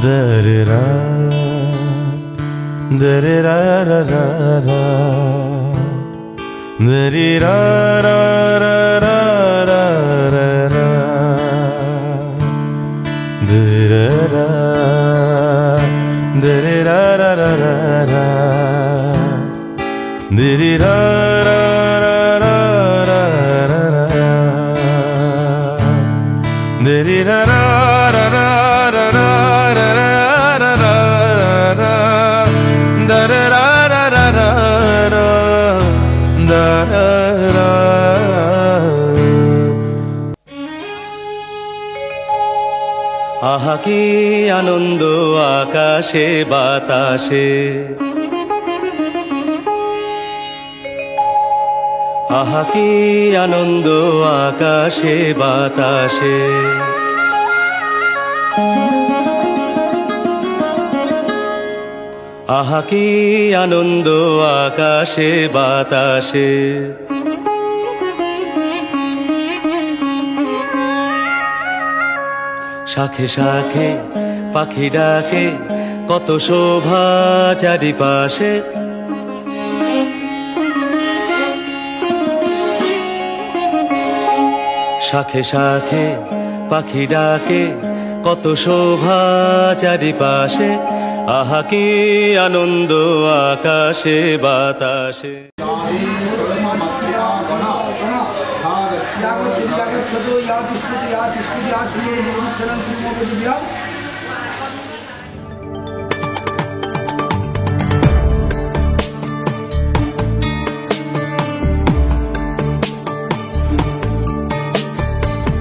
Da-da-da, da-da-da-da-da-da, da-da-da-da-da-da-da, da-da-da-da-da-da-da, आहा की आनंद आकाशे बाताशे, आहा की आनंद आकाशे बाताशे, आहा की आनंद आकाशे बाताशे। शाखे शाखे पाखी डाके कत शोभा चारिपाशे, शाखे शाखे पाखी डाके कत शोभा चारिपाशे, आहा की आनंद आकाशे बाताशे।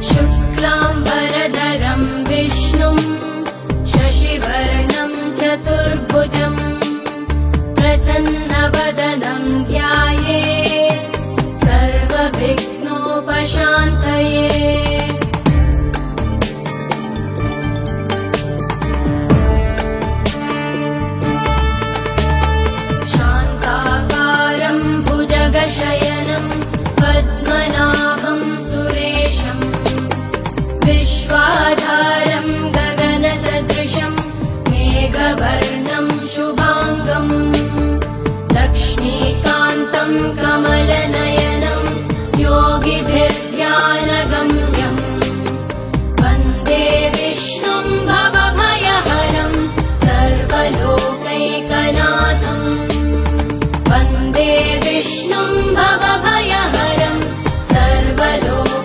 शुक्लाम्बरधरं विष्णुं शशिवर्णं चतुर्भुजं प्रसन्नवदनं ध्यायेत् सर्वविघ्नोपशान्तये। शान्ताकारं भुजगशयनं पद्मनाभं सुरेशं, विश्वाधारं गगनसदृशं मेघवर्णं शुभाङ्गं, लक्ष्मीकान्तं कमलनयनं योगिभिर्ध्यानगम्यं, वन्दे विष्णुं भवभयहरं सर्वलोकैकनाथं, वन्दे विष्णुं भवभयहरं सर्वलोकैकनाथम्।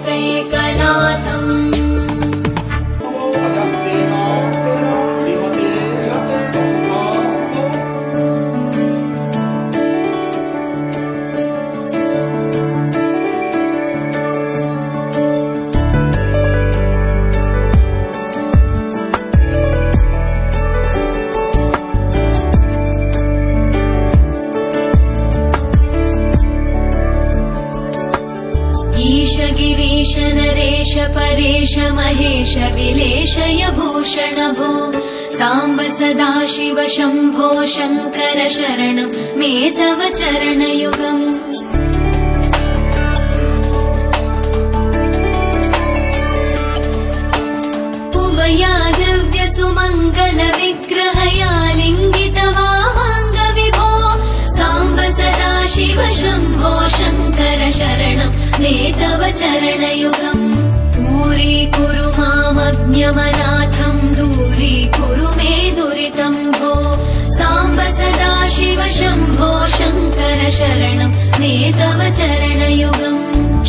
गिरीश नरेश परेश महेश विलेशय भूषण भो, सांब सदाशिव शम्भो शङ्कर शरणं मे तव चरणयुगम्। उमया दिव्य सुमङ्गल विग्रहया लिङ्गित वामाङ्ग विभो, सांब सदाशिव शम्भो शङ्कर शरणं मे तव चरणयुगम्। दूरीकुरु मामज्ञमनाथं, दूरीकुरु मे दुरितं भो, सांब सदाशिव शम्भो शङ्कर शरणं मे तव चरणयुगम्।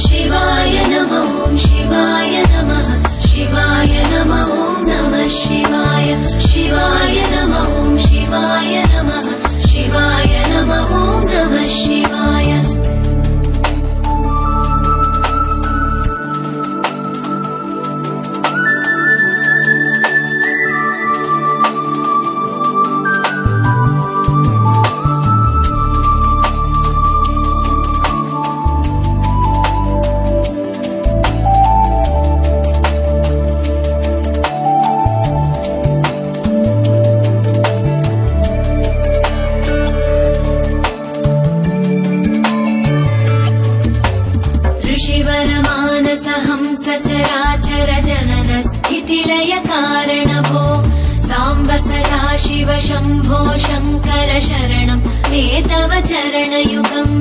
शिवाय नमः शिवाय नमः, शिवाय नमः नमः शिवाय, शिवाय नमः शिवाय नमः, शिवाय नमः नमः शिवाय। सचराचर जनन स्थितिलय कारण भो, सांब साम्ब सदा शिव शम्भो शङ्कर शरणं मे तव चरणयुगम्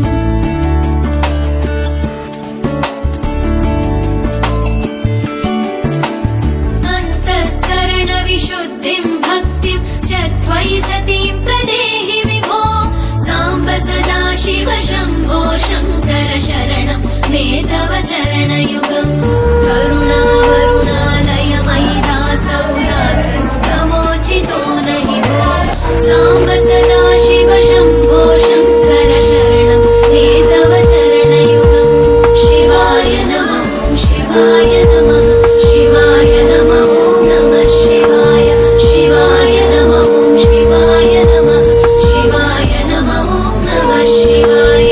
विशुद्धिं भक्तिं च त्वयि सतीं प्रदेहि विभो साम्ब सदा शिव शम्भो शङ्कर शरणं मे तव चरणयुगम् करुणावरुणालय मयि दासौदासस्तमोचितो नहि भो साम्ब सदा शिव शम्भो शङ्कर शरणं मे तव चरणयुगम् शिवाय नमः शिवाय नमः शिवाय नमः नमः शिवाय शिवाय नमः शिवाय नमः शिवाय नमः नमः शिवाय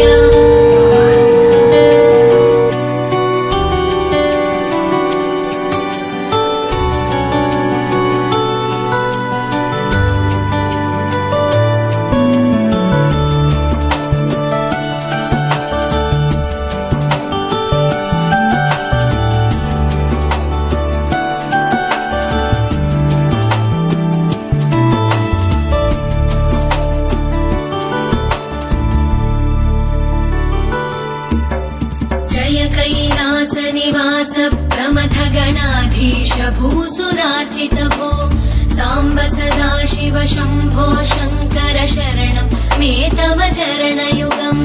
कैलासनिवास प्रमथगणाधीश भूसुरार्चित भो साम्ब सदा शिव शम्भो शङ्कर शरणं मे तव चरणयुगम्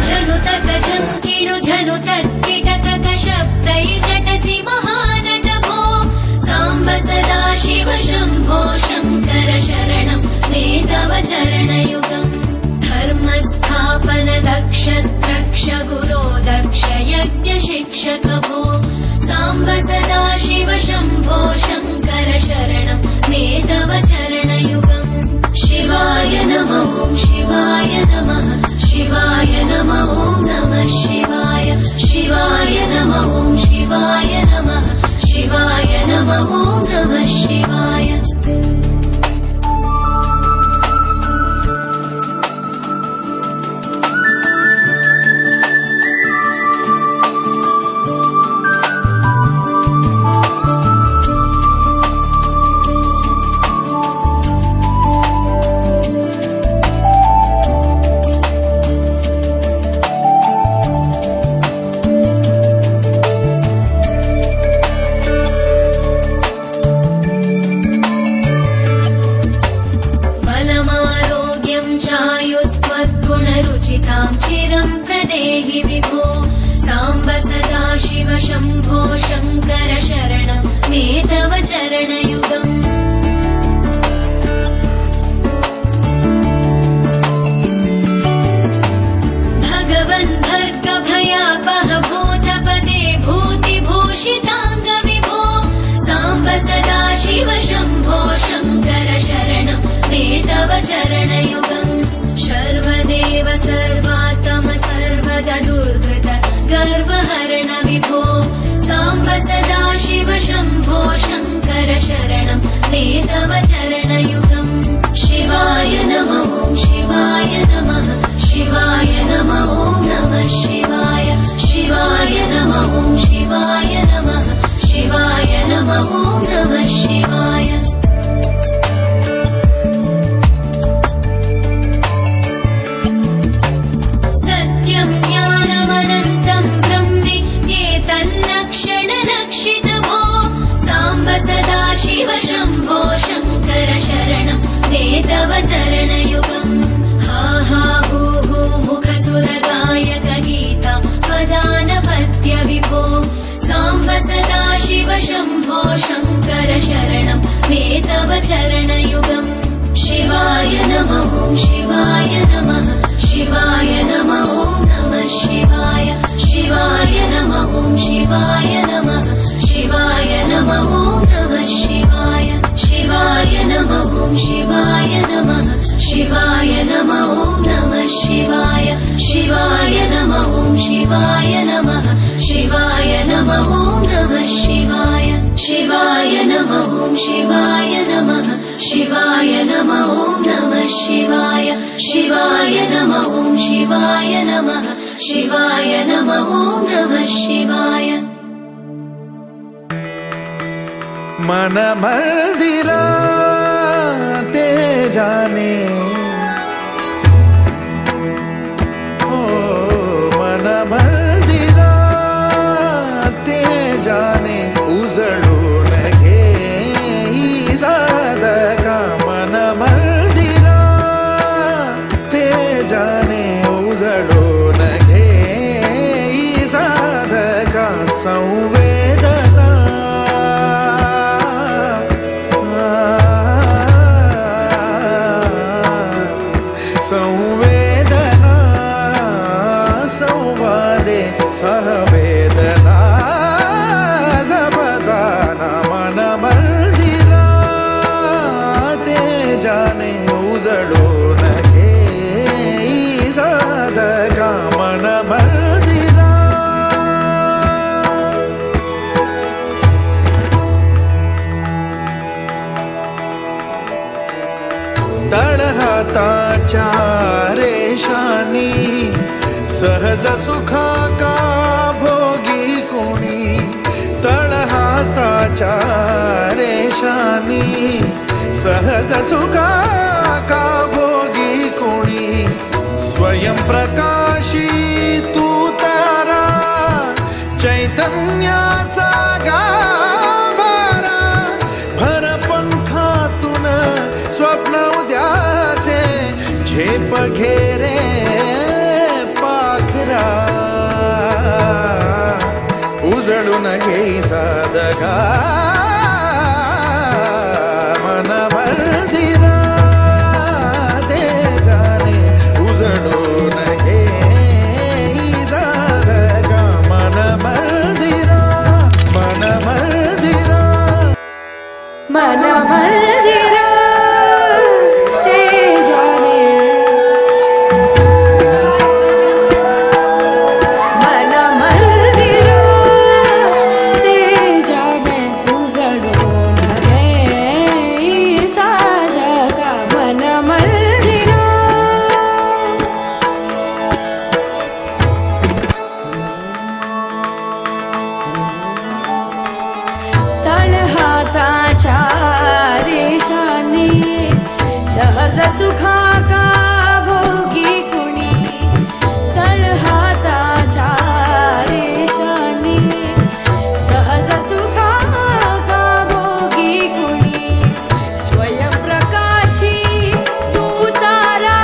झनुतक झङ्किणु झनुतत्किटतक शब्दैर्नटसि महानट भो साम्ब सदा शिव शम्भो शङ्कर शरणं मे तव चरणयुगम् धर्मस्थापन दक्ष द्रक्ष गुरो दक्ष यज्ञ शिक्षक भो साम्ब सदा शिव शम्भो शङ्कर शरणं मे तव चरणयुगम् शिवाय नमः शिवाय नमः शिवाय नमः नमः शिवाय शिवाय नमः शिवाय नमः शिवाय नमः नमः शिवाय चिरं प्रदेहि विभो साम्ब सदा शिव शम्भो शङ्कर शरणं मे तव चरणयुगम् भगवन् भर्ग भयापह भूतपदे भूतिभूषिताङ्ग विभो साम्ब सदा शिव शम्भो शङ्कर शरणं मे तव चरणयुगम् सर्वदेव सर्वात्म सर्वदा दुर्हृद गर्वहरण विभो साम्ब सदा शिव शम्भो शङ्कर शरणं मे तव चरणयुगम् शिवाय नमः शिवाय नमः शिवाय नमः नमः शिवाय शिवाय नमः शिवाय नमः शिवाय नमः नमः शिवाय सदा शिव शम्भो शङ्कर शरणं मे तव चरणयुगम् हा हा हू हू मुखसुरगायक गीता पदानपत्य विभो साम्ब सदा शिव शम्भो शङ्कर शरणं मे तव चरणयुगम् शिवाय नमः शिवाय नमः शिवाय नमः नमः शिवाय शिवाय नमः शिवाय नमः शिवाय नमः नमः शिवाय शिवाय नमः शिवाय नमः शिवाय नमः नमः शिवाय शिवाय नमः शिवाय नमः शिवाय नमः नमः शिवाय शिवाय नमः शिवाय नमः शिवाय नमः नमः शिवाय शिवाय नमः शिवाय नमः शिवाय नमः ॐ नमः शिवाय। मन मंदिरा ते जाने ओ मन मंदिरा ते जाने उजळून घे साधका मन मंदिरा ते जाने उजळून घे साधका संवेदना संवेदना संवादे सहवेदना जपदाना मन मंदिरा ते जाने उजळून घे साधका मन मंदिरा। तळहाताच्या रेषानी सहज सुखा का भोगी कोणी तळहाताच्या रेषानी सहज सुखा का भोगी कोणी स्वयं प्रकाशी तू तारा चैतन्याचा गाभारा भर पंखातून स्वप्न उद्याचे झेप घेरे पाखरा उजळून घे साधका मन मंदिरा ते जाने उजळून घे साधका मन मंदिरा मन मंदिरा मन मंदिरा ते जाने मन मंदिरा ते जाने उजळून घे साधका मन मंदिरा। तळहाताच्या रेषानी सहज सुखा का भोगी कुणी तळहाताच्या रेषानी सहज सुखा का भोगी कुणी स्वयं प्रकाशी तू तारा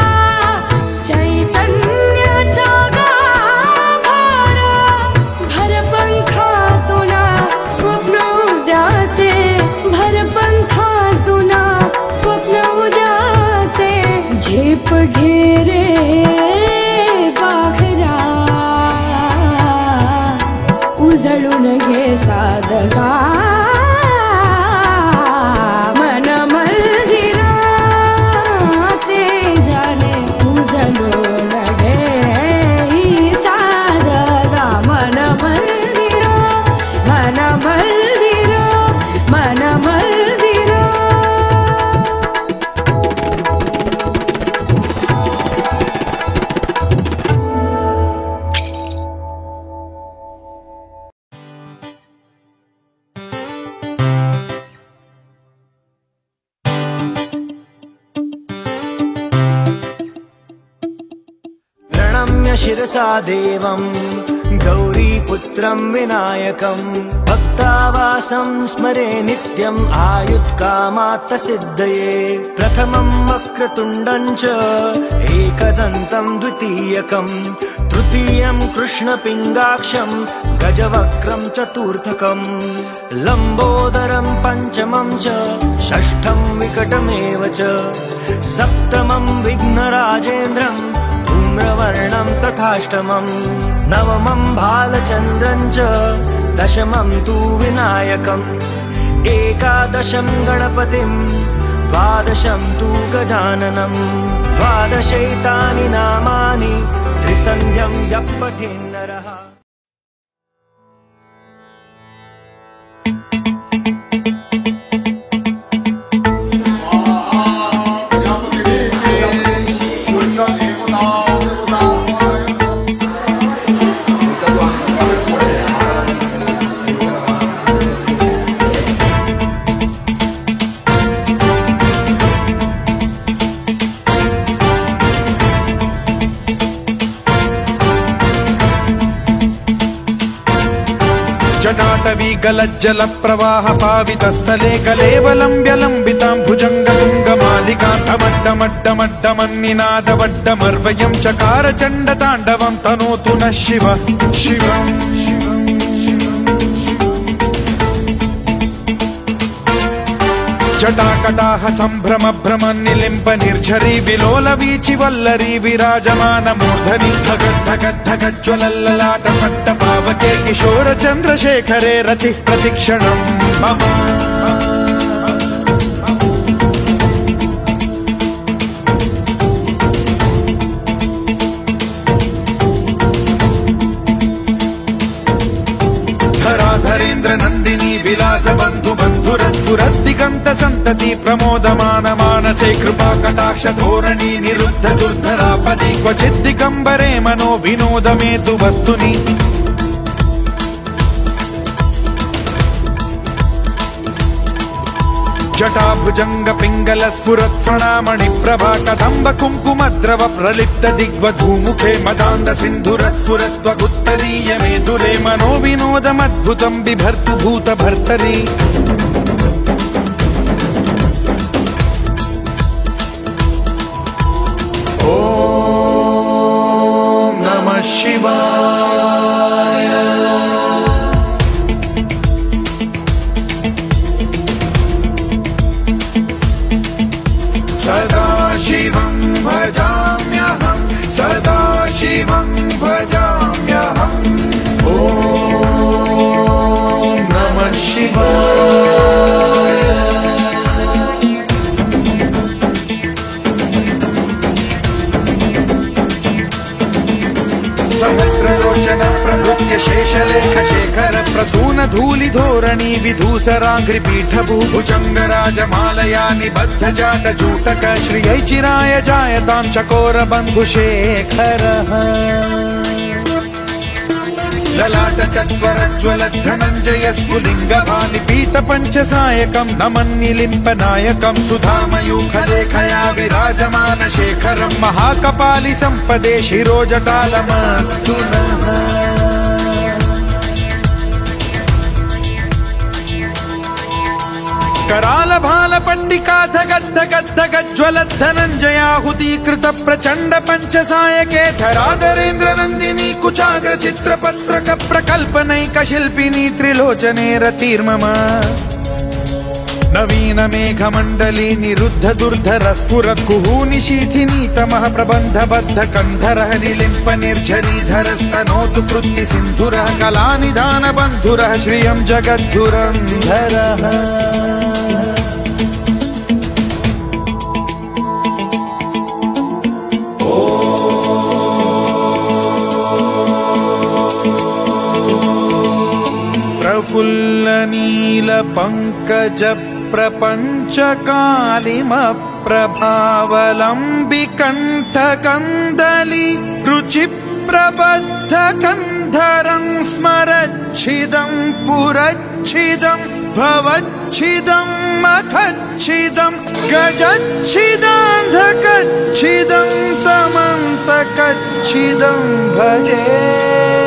चैतन्याचा गाभारा भर पंखातून स्वप्न उद्याचे भर पंखातून स्वप्न उद्याचे झेप घेरे पाखरा उजळून घे साधका मन मंदिरा ते जाने उजळून घे साधका मन मंदिरा मन मंदिरा मन मंदिरा। प्रणम्य शिरसा देवं गौरीपुत्रं विनायकं भक्तावासं स्मरे नित्यम् आयुत्कामात्तसिद्धये प्रथमं वक्रतुण्डं च एकदन्तं द्वितीयकं तृतीयं कृष्णपिङ्गाक्षं गजवक्त्रं चतुर्थकं लम्बोदरं पञ्चमं च षष्ठं विकटमेव च सप्तमं विघ्नराजेन्द्रं धूम्रवर्णं तथाष्टमं नवमं भालचन्द्रं च दशमं तु विनायकम् एकादशं गणपतिं द्वादशं तु गजाननं द्वादशैतानि नामानि त्रिसन्ध्यं यः पठेन्नरः। जटाटवी गलज्जल प्रवाह पावितस्थले कलेवलम्ब्य लम्बितां भुजङ्गतुङ्गमालिकान्तमड्डमड्डमड्डमन्निनादवड्डमर्वयं चकार चण्डताण्डवं तनोतु नः शिव शिव जटाकटाह सम्भ्रम भ्रम निलिम्ब निर्झरी विलोल वीचि वल्लरी विराजमान मूर्धनि धगद्धगद्धगज्ज्वलल्ललाट पट्ट पावके किशोर चन्द्रशेखरे रति प्रतिक्षणं मम धराधरेन्द्र नन्दिनी विलास बन्धु बन्धुरस्फुरद्दिगन्त सन्तति प्रमोदमान मानसे कृपा कटाक्ष धोरणी निरुद्ध दुर्धरापदि क्वचित् दिगम्बरे मनो विनोदमेतु वस्तुनि जटाभुजंग पिंगल स्फुरत् फणामणि प्रभा कदम्ब कुङ्कुमद्रव प्रलिप्त दिग्वधूमुखे मदान्ध सिन्धुर स्फुरत्वगुत्तरीय मेदुरे मनो विनोदमद्भुतं बिभर्तु भूत भर्तरि ॐ नमः शिवाय सदा शिवं भजाम्यहं सदा शिवं भजाम्यहम् ॐ नमः शिवाय सहस्रलोचन प्रभृत्य शेषलेख शेखर प्रसून धूलि धोरणी विधूसराग्रि पीठ भूभुजंगराजमालया निबद्ध जाट जूटक श्रियै चिराय जायतां चकोर बन्धु शेखरः ललाट चत्वरज्वल धनञ्जय स्फुलिंग भानि पीत पंचसायकं नमन्निलिम्प नायकं सुधामयूखलेखया विराजमान शेखरं महाकपालि संपदे शिरोजटालमस्तु नः कराल भाल पंडिका धगद्धगद्धगज्ज्वल धनञ्जयाहुतीकृत प्रचंड पंचसायके धराधरेन्द्र नन्दिनी कुचाग्र चित्रपत्रक प्रकल्पनैक शिल्पिनी त्रिलोचने रतिर्मम नवीन मेघमण्डली निरुद्ध दुर्धर स्फुर कुहूनि शीथिनी तमः प्रबन्ध बद्ध कन्धरः निलिम्प निर्झरीधरस्तनोतु कृत्ति सिन्धुरः कलानिधान बन्धुरः श्रियं जगद्धुरन्धरः प्रफुल्ल नील पंकज प्रपंच कालिम प्रभावलंबि कंठ कंदली रुचि प्रबद्ध कंधरं स्मरच्छिदं पुरच्छिदं भवच्छिदं मखच्छिदं गजच्छिदान्धकच्छिदं तमन्तकच्छिदं भजे